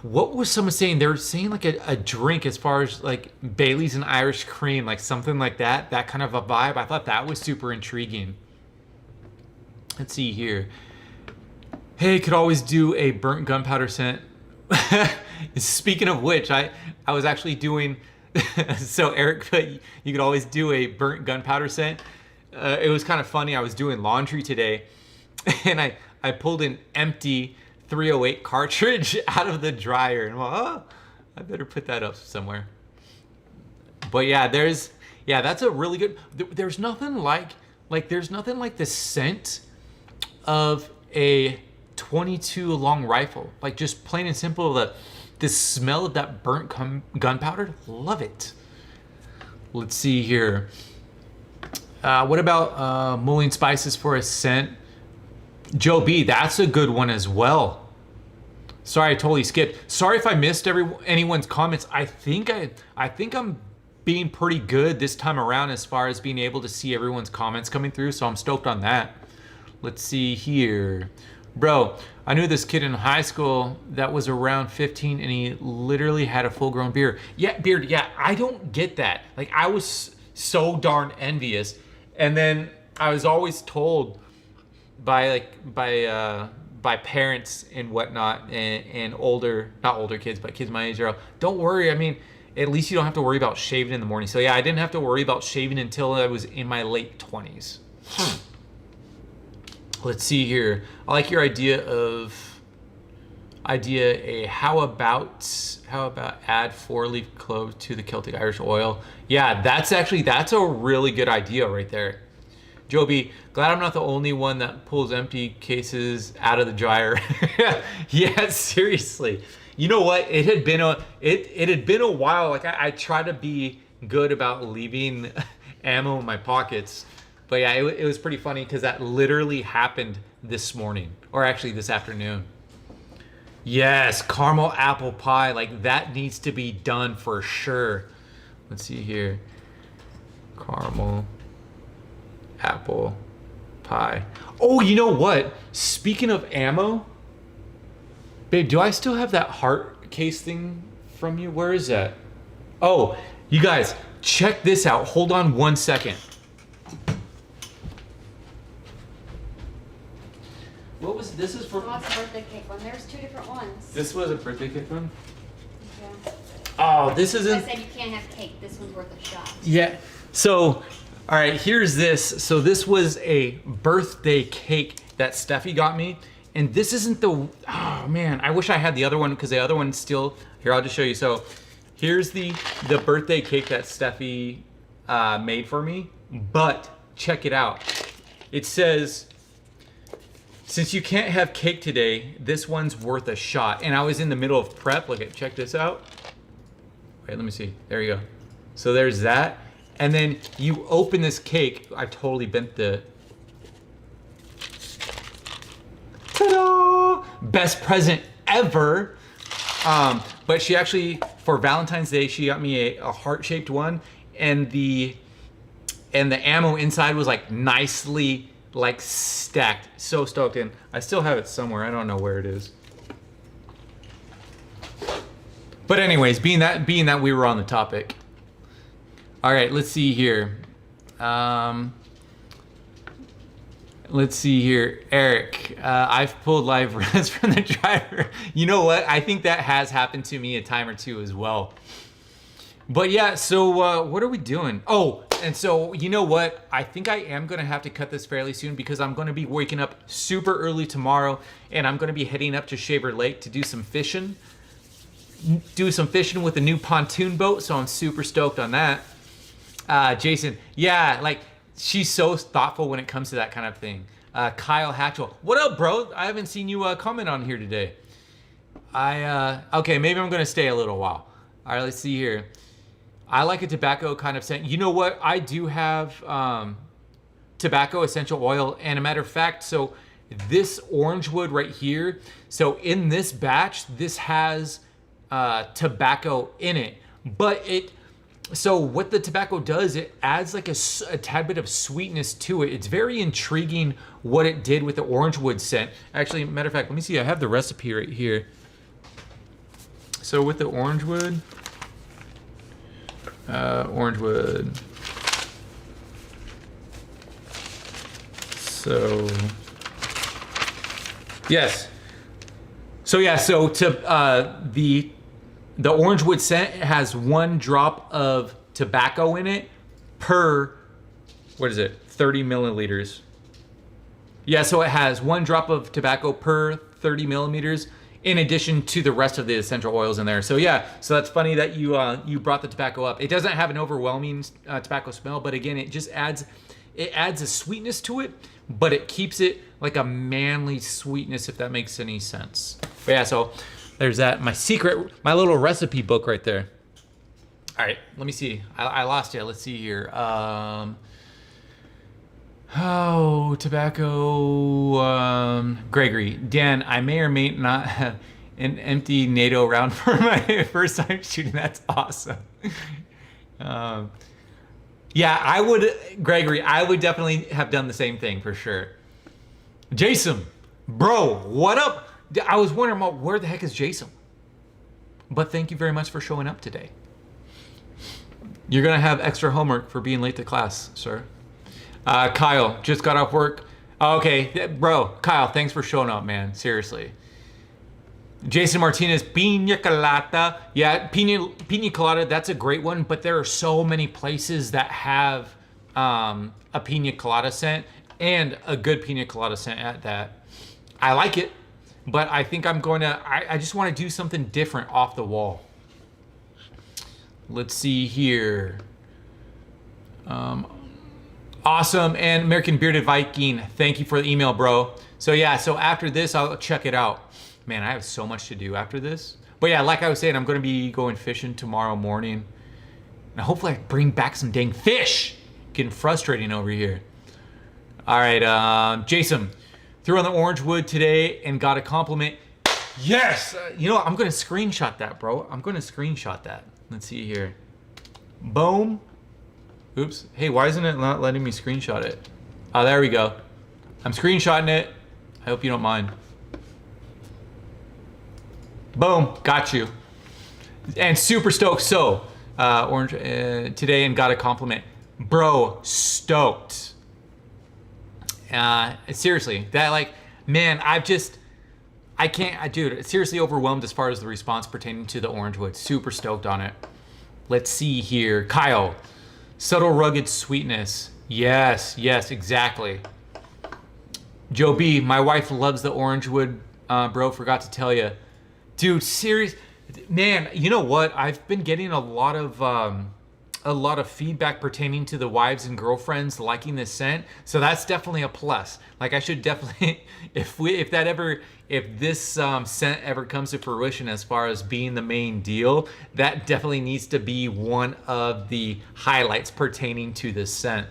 what was someone saying? They were saying like a drink as far as like Bailey's and Irish cream, like something like that. That kind of a vibe. I thought that was super intriguing. Let's see here. Hey, could always do a burnt gunpowder scent. Speaking of which, I was actually doing. So Eric put, you could always do a burnt gunpowder scent. It was kind of funny. I was doing laundry today, and I pulled an empty 308 cartridge out of the dryer, and I'm like, oh, I better put that up somewhere. But yeah, that's a really good. There's nothing like there's nothing like the scent of a 22 long rifle. Like just plain and simple, the smell of that burnt gunpowder, love it. Let's see here. What about mulling spices for a scent? Joe B, that's a good one as well. Sorry, I totally skipped. Sorry if I missed anyone's comments. I think I'm being pretty good this time around as far as being able to see everyone's comments coming through, so I'm stoked on that. Let's see here. Bro, I knew this kid in high school that was around 15 and he literally had a full-grown beard. Yeah, I don't get that. Like, I was so darn envious. And then I was always told by parents and whatnot and not older kids, but kids my age are, don't worry. I mean, at least you don't have to worry about shaving in the morning. So yeah, I didn't have to worry about shaving until I was in my late 20s. Let's see here. I like your idea how about add 4-leaf clove to the Celtic Irish oil. Yeah, that's a really good idea right there. Joby, glad I'm not the only one that pulls empty cases out of the dryer. Yeah, seriously. You know what? It had been a while. Like I try to be good about leaving ammo in my pockets. But yeah, it was pretty funny because that literally happened this morning, or actually this afternoon. Yes, caramel apple pie, like that needs to be done for sure. Let's see here. Caramel apple pie. Oh, you know what? Speaking of ammo, babe, do I still have that heart case thing from you? Where is that? Oh, you guys, check this out. Hold on 1 second. What was this? Is for? Oh, it's a birthday cake one. There's 2 different ones. This was a birthday cake one? Yeah. Oh, this isn't. I said you can't have cake. This one's worth a shot. Yeah. So, all right, here's this. So this was a birthday cake that Steffi got me. And this isn't the, oh man, I wish I had the other one because the other one's still, here, I'll just show you. So here's the birthday cake that Steffi made for me. But check it out. It says, since you can't have cake today, this one's worth a shot. And I was in the middle of prep. Look at, check this out. Wait, let me see. There you go. So there's that. And then you open this cake. I totally bent the, ta-da! Best present ever. But she actually, for Valentine's Day, she got me a heart-shaped one. And the ammo inside was like nicely like stacked. So stoked. In I still have it somewhere. I don't know where it is. But anyways, being that we were on the topic. All right, let's see here. Let's see here, Eric. I've pulled live res from the driver. You know what? I think that has happened to me a time or two as well. But yeah, so what are we doing? Oh, and so you know what? I think I am gonna have to cut this fairly soon because I'm gonna be waking up super early tomorrow and I'm gonna be heading up to Shaver Lake to do some fishing. With a new pontoon boat, so I'm super stoked on that. Jason, yeah, like she's so thoughtful when it comes to that kind of thing. Kyle Hatchell, what up, bro? I haven't seen you comment on here today. Okay, maybe I'm gonna stay a little while. All right, let's see here. I like a tobacco kind of scent. You know what? I do have tobacco essential oil, and a matter of fact, so this orange wood right here. So in this batch, this has tobacco in it, but so what the tobacco does, it adds like a tad bit of sweetness to it. It's very intriguing what it did with the orange wood scent. Actually, matter of fact, let me see. I have the recipe right here. So with the orange wood, So yes. So yeah. So to the orange wood scent has 1 drop of tobacco in it per, what is it, 30 milliliters. Yeah, so it has 1 drop of tobacco per 30 millimeters in addition to the rest of the essential oils in there. So yeah, so that's funny that you brought the tobacco up. It doesn't have an overwhelming tobacco smell, but again, it just adds a sweetness to it, but it keeps it like a manly sweetness, if that makes any sense. But yeah, so there's that, my little recipe book right there. All right, let me see. I lost it. Let's see here. Tobacco. Gregory, Dan, I may or may not have an empty NATO round for my first time shooting. That's awesome. Yeah, I would, Gregory, I would definitely have done the same thing for sure. Jason, bro, what up? I was wondering, where the heck is Jason? But thank you very much for showing up today. You're gonna have extra homework for being late to class, sir. Kyle, just got off work. Okay, bro, Kyle, thanks for showing up, man. Seriously. Jason Martinez, pina colada. Yeah, pina colada, that's a great one, but there are so many places that have a pina colada scent and a good pina colada scent at that. I like it, but I think I just want to do something different off the wall. Let's see here. Awesome, and American Bearded Viking, thank you for the email, bro. So yeah, so after this, I'll check it out. Man, I have so much to do after this. But yeah, like I was saying, I'm gonna be going fishing tomorrow morning. And hopefully I bring back some dang fish. Getting frustrating over here. All right, Jason, threw on the orange wood today and got a compliment. Yes! You know what, I'm gonna screenshot that, bro. I'm gonna screenshot that. Let's see here. Boom. Oops. Hey, why isn't it not letting me screenshot it? Oh, there we go. I'm screenshotting it. I hope you don't mind. Boom, got you. And super stoked. So, orange today and got a compliment. Bro, stoked. Seriously, that like, man, I can't, dude, seriously overwhelmed as far as the response pertaining to the orange wood. Super stoked on it. Let's see here. Kyle, subtle rugged sweetness. Yes, exactly. Joe B, my wife loves the orange wood, bro, forgot to tell you. Dude, serious, man, you know what? I've been getting a lot of feedback pertaining to the wives and girlfriends liking this scent. So that's definitely a plus. Like I should definitely, if this scent ever comes to fruition as far as being the main deal, that definitely needs to be one of the highlights pertaining to this scent.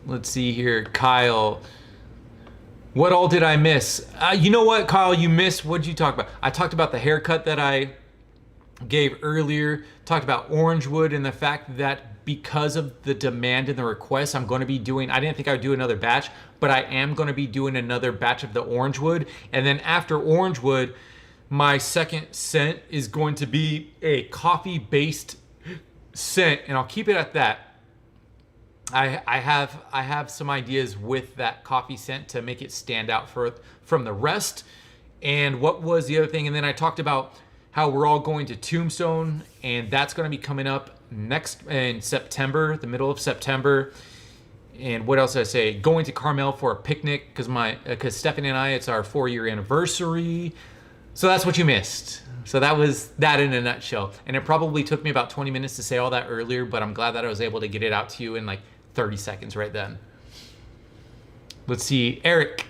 Let's see here, Kyle. What all did I miss? You know what, Kyle, you missed, what did you talk about? I talked about the haircut that I gave earlier, talked about orange wood and the fact that because of the demand and the request, I'm going to be doing, I didn't think I would do another batch, but I am going to be doing another batch of the orange wood. And then after orange wood, my second scent is going to be a coffee-based scent, and I'll keep it at that. I have some ideas with that coffee scent to make it stand out from the rest. And what was the other thing? And then I talked about how we're all going to Tombstone, and that's going to be coming up next in September, the middle of September. And what else did I say? Going to Carmel for a picnic because Stephanie and I, it's our 4-year anniversary. So that's what you missed. So that was that in a nutshell. And it probably took me about 20 minutes to say all that earlier, but I'm glad that I was able to get it out to you in like 30 seconds right then. Let's see, Eric,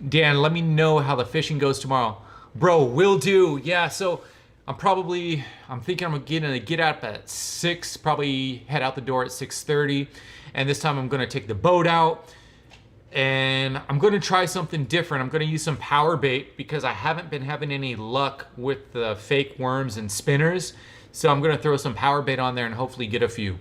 Dan, let me know how the fishing goes tomorrow. Bro, will do. Yeah, so I'm thinking I'm gonna get up at 6, probably head out the door at 6:30. And this time I'm gonna take the boat out. And I'm going to try something different. I'm going to use some power bait because I haven't been having any luck with the fake worms and spinners. So I'm going to throw some power bait on there and hopefully get a few.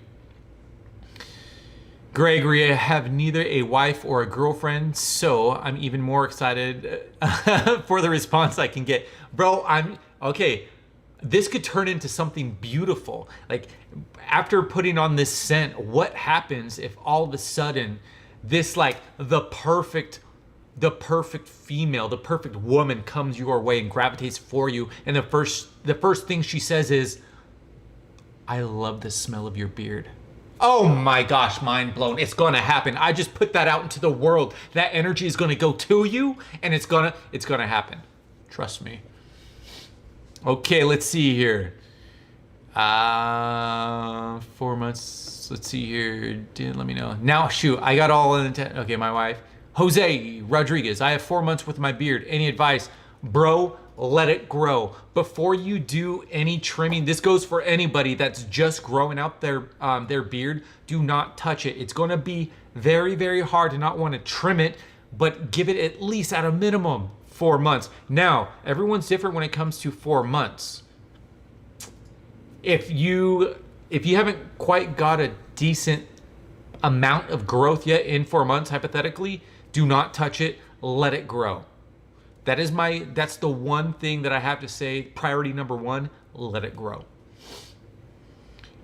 Gregory, I have neither a wife or a girlfriend, so I'm even more excited for the response I can get. Bro, okay. This could turn into something beautiful. Like, after putting on this scent, what happens if all of a sudden this, like, the perfect female, the perfect woman comes your way and gravitates for you, and the first thing she says is, I love the smell of your beard. Oh my gosh, mind blown. It's gonna happen. I just put that out into the world. That energy is gonna go to you, and it's gonna happen. Trust me. Okay, let's see here. 4 months. Let's see here. Let me know. Now, shoot, I got all in the okay, my wife. Jose Rodriguez, I have 4 months with my beard. Any advice? Bro, let it grow. Before you do any trimming, this goes for anybody that's just growing out their beard. Do not touch it. It's gonna be very, very hard to not want to trim it, but give it at least at a minimum 4 months. Now, everyone's different when it comes to 4 months. If you haven't quite got a decent amount of growth yet in 4 months, hypothetically, do not touch it. Let it grow. That's the one thing that I have to say. Priority number one, let it grow.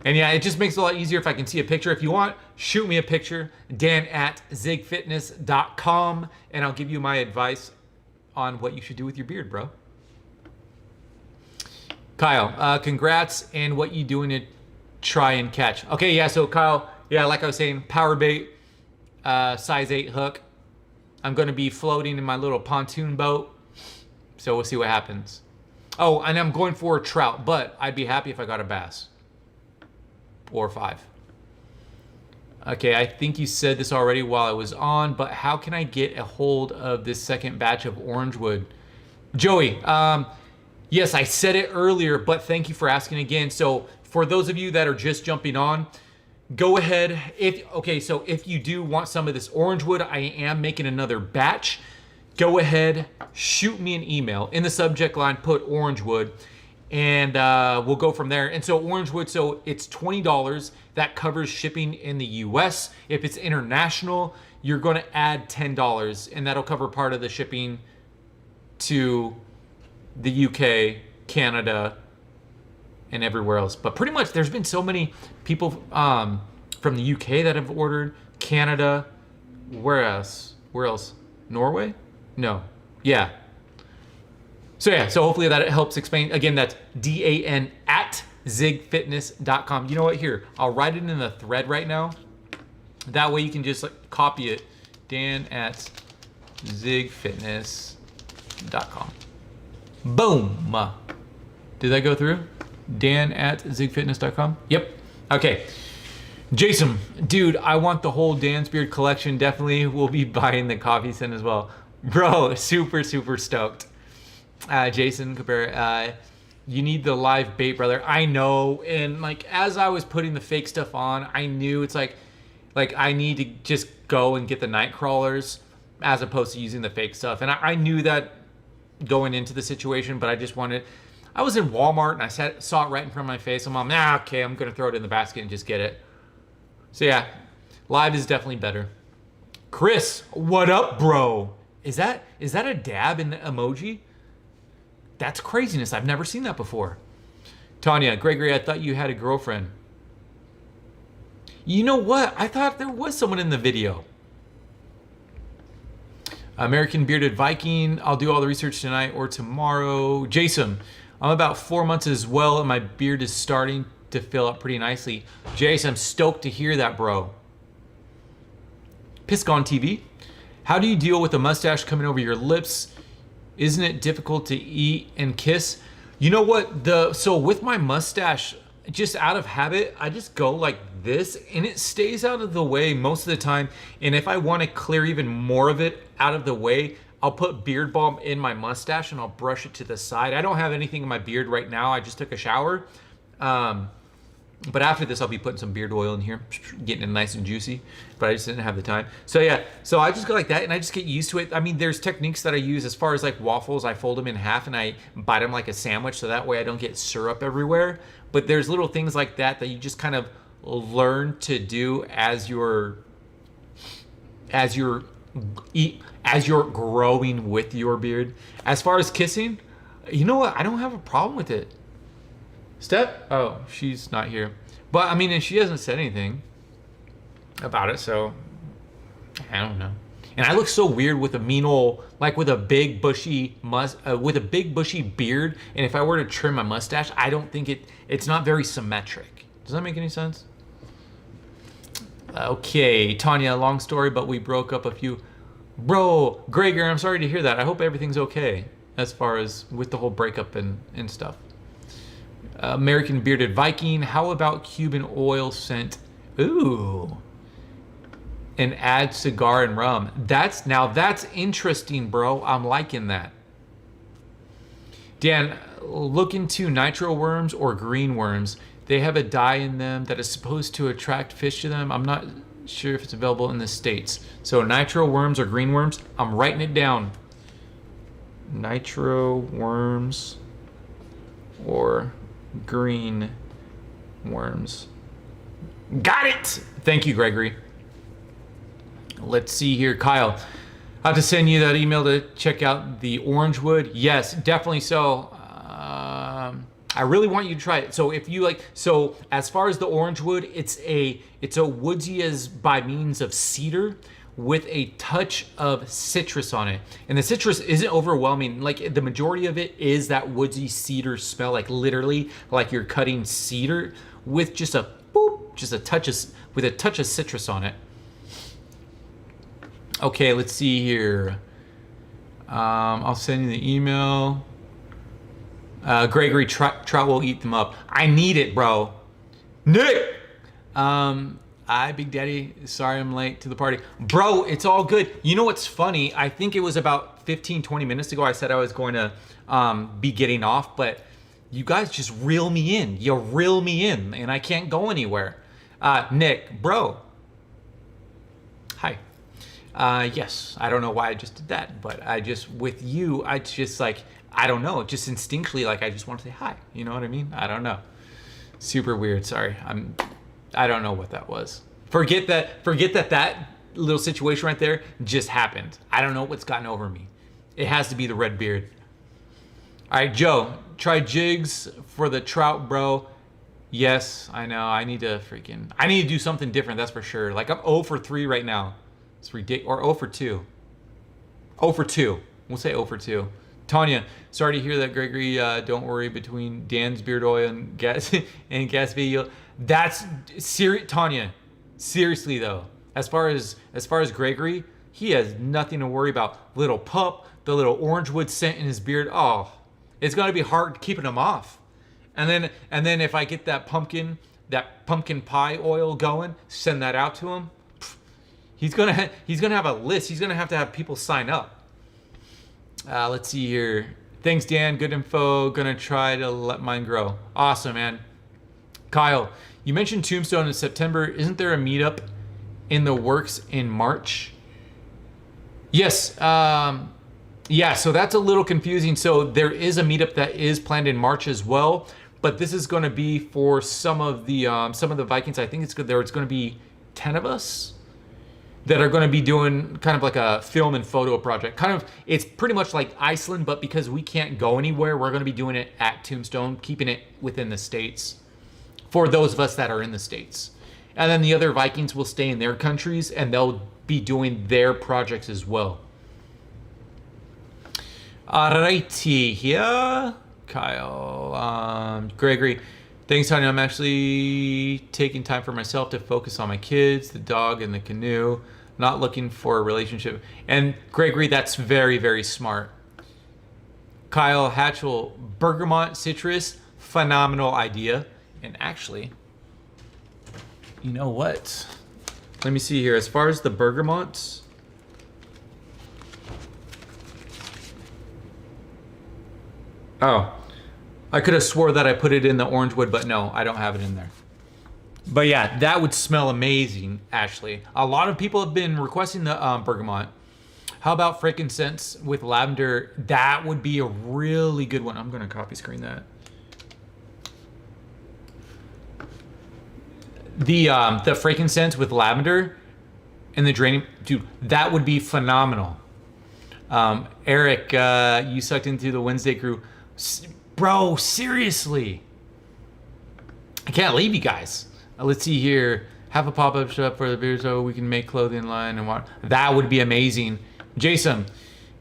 And yeah, it just makes it a lot easier if I can see a picture. If you want, shoot me a picture, dan@zigfitness.com, and I'll give you my advice on what you should do with your beard, bro. Kyle, congrats, and what you doing to try and catch? Okay, yeah, so Kyle, yeah, like I was saying, power bait, size 8 hook. I'm going to be floating in my little pontoon boat, so we'll see what happens. Oh, and I'm going for a trout, but I'd be happy if I got a bass. Or 5. Okay, I think you said this already while I was on, but how can I get a hold of this second batch of orange wood? Joey, yes, I said it earlier, but thank you for asking again. So for those of you that are just jumping on, go ahead. So if you do want some of this orange wood, I am making another batch. Go ahead, shoot me an email. In the subject line, put orange wood, and we'll go from there. And so orange wood, so it's $20. That covers shipping in the US. If it's international, you're going to add $10, and that'll cover part of the shipping to the UK, Canada, and everywhere else. But pretty much there's been so many people from the UK that have ordered, Canada, where else? Norway? No. Yeah. So yeah, so hopefully that helps explain. Again, that's dan@zigfitness.com. You know what? Here, I'll write it in the thread right now. That way you can just like copy it. dan@zigfitness.com. Boom. Did that go through? dan@zigfitness.com. Yep. Okay. Jason, dude, I want the whole Dan's Beard collection. Definitely will be buying the coffee scent as well. Bro, super, super stoked. Jason, you need the live bait, brother. I know. And like, as I was putting the fake stuff on, I knew it's like I need to just go and get the night crawlers as opposed to using the fake stuff. And I knew that going into the situation, but I was in Walmart and I saw it right in front of my face. I'm like, okay, I'm going to throw it in the basket and just get it. So yeah, live is definitely better. Chris, what up, bro? Is that a dab in the emoji? That's craziness. I've never seen that before. Tanya, Gregory, I thought you had a girlfriend. You know what? I thought there was someone in the video. American Bearded Viking, I'll do all the research tonight or tomorrow. Jason, I'm about 4 months as well, and my beard is starting to fill up pretty nicely. Jason, I'm stoked to hear that, bro. Piscon TV, how do you deal with a mustache coming over your lips? Isn't it difficult to eat and kiss? You know what? So with my mustache, just out of habit, I just go like this, and it stays out of the way most of the time. And if I want to clear even more of it out of the way, I'll put beard balm in my mustache and I'll brush it to the side. I don't have anything in my beard right now. I just took a shower. But after this, I'll be putting some beard oil in here, getting it nice and juicy, but I just didn't have the time. So yeah, so I just go like that and I just get used to it. I mean, there's techniques that I use as far as like waffles. I fold them in half and I bite them like a sandwich so that way I don't get syrup everywhere. But there's little things like that that you just kind of learn to do as you're growing with your beard. As far as kissing, you know what? I don't have a problem with it. Steph? Oh, she's not here. But I mean, and she hasn't said anything about it, so I don't know. And I look so weird with a mean old, like with a big bushy beard. And if I were to trim my mustache, I don't think it's not very symmetric. Does that make any sense? Okay, Tanya, long story, but we broke up a few. Bro, Gregor, I'm sorry to hear that. I hope everything's okay as far as with the whole breakup and stuff. American Bearded Viking, how about Cuban oil scent? Ooh. And add cigar and rum. That's interesting, bro. I'm liking that. Dan, look into nitro worms or green worms. They have a dye in them that is supposed to attract fish to them. I'm not sure if it's available in the States. So nitro worms or green worms, I'm writing it down. Nitro worms or green worms. Got it! Thank you, Gregory. Let's see here, Kyle. I have to send you that email to check out the orange wood. Yes, definitely so. I really want you to try it. So if you like, so as far as the orange wood, it's a woodsy as by means of cedar with a touch of citrus on it. And the citrus isn't overwhelming. Like the majority of it is that woodsy cedar smell, like literally like you're cutting cedar with just a boop, just a touch of citrus on it. Okay, let's see here. I'll send you the email. Gregory, trout will eat them up. I need it, bro. Nick! Big Daddy, sorry I'm late to the party. Bro, it's all good. You know what's funny? I think it was about 15, 20 minutes ago I said I was going to be getting off, but you guys just reel me in. You reel me in, and I can't go anywhere. Nick, bro. Hi. Yes, I don't know why I just did that, but with you, I just like, I don't know, just instinctually, like I just want to say hi. You know what I mean? I don't know. Super weird. Sorry. I don't know what that was. Forget that little situation right there just happened. I don't know what's gotten over me. It has to be the red beard. All right, Joe, try jigs for the trout, bro. Yes, I know. I need to do something different. That's for sure. Like I'm 0 for 3 right now. It's ridiculous. Or 0 for 2. 0 for 2. We'll say 0 for 2. Tanya, sorry to hear that, Gregory. Don't worry, between Dan's beard oil and gas video. That's serious, Tanya. Seriously though, as far as Gregory, he has nothing to worry about. Little pup, the little orange wood scent in his beard. Oh, it's gonna be hard keeping him off. And then if I get that pumpkin pie oil going, send that out to him. He's gonna have a list. He's gonna have to have people sign up. Let's see here. Thanks, Dan. Good info. Gonna try to let mine grow. Awesome, man. Kyle, you mentioned Tombstone in September. Isn't there a meetup in the works in March? Yes. Yeah, so that's a little confusing. So there is a meetup that is planned in March as well, but this is going to be for some of the Vikings. I think it's going to be 10 of us that are going to be doing kind of like a film and photo project. Kind of, it's pretty much like Iceland, but because we can't go anywhere, we're going to be doing it at Tombstone, keeping it within the States for those of us that are in the States. And then the other Vikings will stay in their countries and they'll be doing their projects as well. Alrighty, here, Kyle, Gregory. Thanks, honey. I'm actually taking time for myself to focus on my kids, the dog, and the canoe. Not looking for a relationship. And Gregory, that's very, very smart. Kyle Hatchell, bergamot citrus, phenomenal idea. And actually, you know what? Let me see here. As far as the bergamots, oh, I could have swore that I put it in the orange wood, but no, I don't have it in there. But yeah, that would smell amazing, Ashley. A lot of people have been requesting the bergamot. How about frankincense with lavender? That would be a really good one. I'm gonna copy screen that. The frankincense with lavender and the draining, dude, that would be phenomenal. Eric, you sucked into the Wednesday crew. Bro, seriously. I can't leave you guys. Let's see here. Have a pop-up shop for the beer so we can make clothing line and what. That would be amazing. Jason,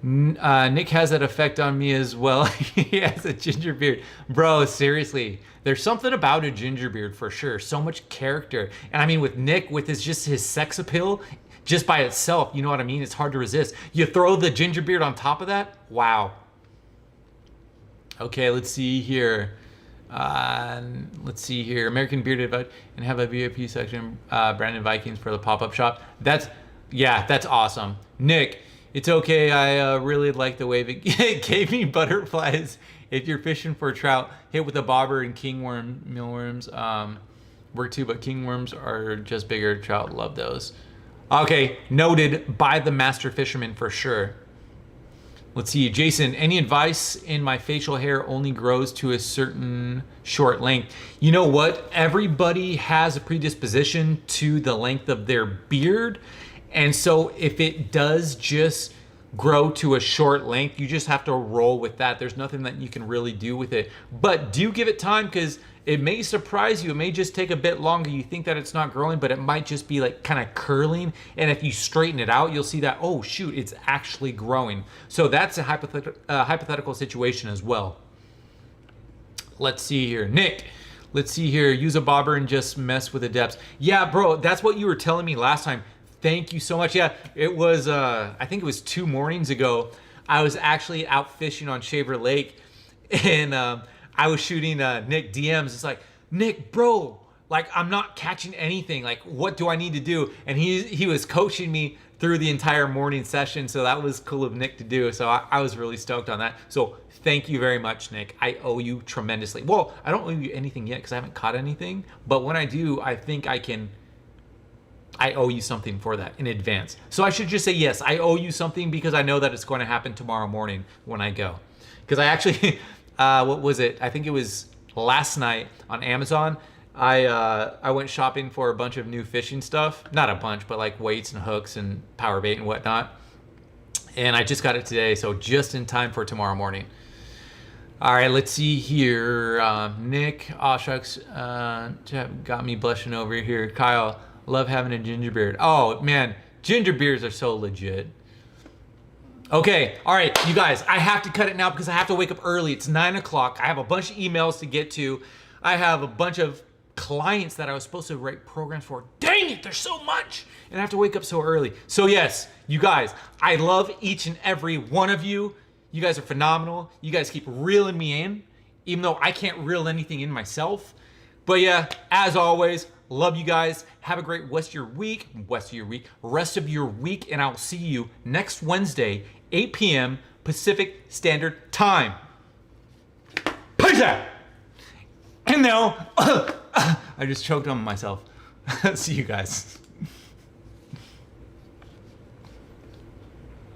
Nick has that effect on me as well. He has a ginger beard. Bro, seriously. There's something about a ginger beard for sure. So much character. And I mean, with Nick, with his sex appeal, just by itself, you know what I mean? It's hard to resist. You throw the ginger beard on top of that? Wow. Okay, let's see here. American Bearded and have a VIP section, Brandon Vikings for the pop-up shop. That's awesome. Nick, it's okay. I really like the way it gave me butterflies. If you're fishing for trout, hit with a bobber and kingworm, mealworms work too, but kingworms are just bigger. Trout love those. Okay, noted by the master fisherman for sure. Let's see, Jason, any advice? In my facial hair only grows to a certain short length. You know what? Everybody has a predisposition to the length of their beard. And so if it does just grow to a short length, you just have to roll with that. There's nothing that you can really do with it. But do give it time, because it may surprise you. It may just take a bit longer. You think that it's not growing, but it might just be like kind of curling. And if you straighten it out, you'll see that, oh shoot, it's actually growing. So that's a hypothetical situation as well. Let's see here. Nick, let's see here. Use a bobber and just mess with the depths. Yeah, bro, that's what you were telling me last time. Thank you so much. Yeah, it was, I think it was 2 mornings ago. I was actually out fishing on Shaver Lake, and I was shooting Nick DMs. It's like, Nick, bro, like I'm not catching anything. Like, what do I need to do? And he was coaching me through the entire morning session. So that was cool of Nick to do. So I was really stoked on that. So thank you very much, Nick. I owe you tremendously. Well, I don't owe you anything yet because I haven't caught anything. But when I do, I think I owe you something for that in advance. So I should just say, yes, I owe you something because I know that it's going to happen tomorrow morning when I go. Because I actually, what was it? I think it was last night on Amazon. I went shopping for a bunch of new fishing stuff. Not a bunch, but like weights and hooks and power bait and whatnot. And I just got it today, so just in time for tomorrow morning. All right, let's see here. Nick, aw shucks, got me blushing over here. Kyle, love having a ginger beard. Oh man, ginger beards are so legit. Okay, all right, you guys, I have to cut it now because I have to wake up early. It's 9 o'clock. I have a bunch of emails to get to. I have a bunch of clients that I was supposed to write programs for. Dang it, there's so much. And I have to wake up so early. So yes, you guys, I love each and every one of you. You guys are phenomenal. You guys keep reeling me in, even though I can't reel anything in myself. But yeah, as always, love you guys. Have a great rest of your week, and I'll see you next Wednesday, 8 p.m. Pacific Standard Time. Peace out. And now, I just choked on myself. See you guys.